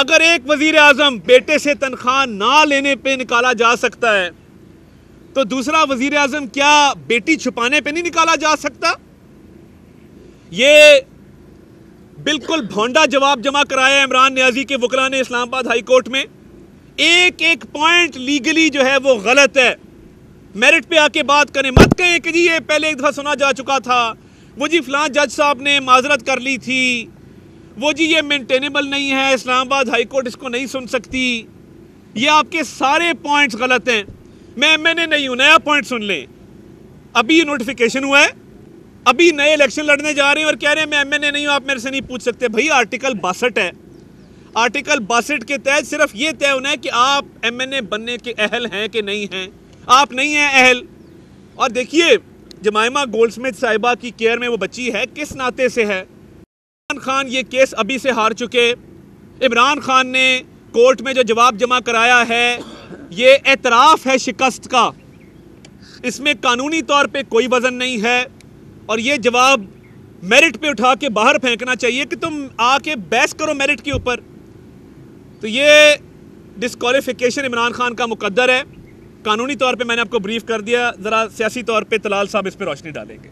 اگر ایک وزیر اعظم بیٹے سے تنخواہ نہ لینے پہ نکالا جا سکتا ہے تو دوسرا وزیر اعظم کیا بیٹی چھپانے پہ نہیں نکالا جا سکتا؟ یہ بالکل بھونڈا جواب جمع کرایا ہے عمران نیازی کے وکلاء نے اسلام آباد ہائی کورٹ میں. ایک ایک پوائنٹ لیگلی جو ہے وہ غلط ہے. میرٹ پہ آ کے بات کریں, مت کہیں کہ جی یہ پہلے ایک دفعہ سنا جا چکا تھا, وہ جی فلاں جج صاحب نے معذرت کر لی تھی, وہ جی یہ مینٹینیبل نہیں ہے, اسلام آباد ہائی کورٹ اس کو نہیں سن سکتی. یہ آپ کے سارے پوائنٹس غلط ہیں. میں ایم این اے نہیں ہوں, نیا پوائنٹ سن لیں. ابھی نوٹیفیکیشن ہوا ہے, ابھی نئے الیکشن لڑنے جا رہے ہیں اور کہہ رہے ہیں میں ایم این اے نہیں ہوں, آپ میرے سے نہیں پوچھ سکتے. بھائی آرٹیکل 62 ہے, آرٹیکل 62 کے تحت صرف یہ طے ہونا ہے کہ آپ ایم این اے بننے کے اہل ہیں کہ نہیں ہیں. آپ نہیں ہیں اہل. اور دیکھیے جمائمہ گولڈ سمتھ صاحبہ کی کیئر میں وہ بچی ہے, کس ناطے سے ہے؟ عمران خان یہ کیس ابھی سے ہار چکے. عمران خان نے کورٹ میں جو جواب جمع کرایا ہے یہ اعتراف ہے شکست کا, اس میں قانونی طور پہ کوئی وزن نہیں ہے. اور یہ جواب میرٹ پہ اٹھا کے باہر پھینکنا چاہیے کہ تم آ کے بحث کرو میرٹ کے اوپر. تو یہ ڈسکوالیفیکیشن عمران خان کا مقدر ہے. قانونی طور پہ میں نے آپ کو بریف کر دیا, ذرا سیاسی طور پہ طلال صاحب اس پہ روشنی ڈالیں گے.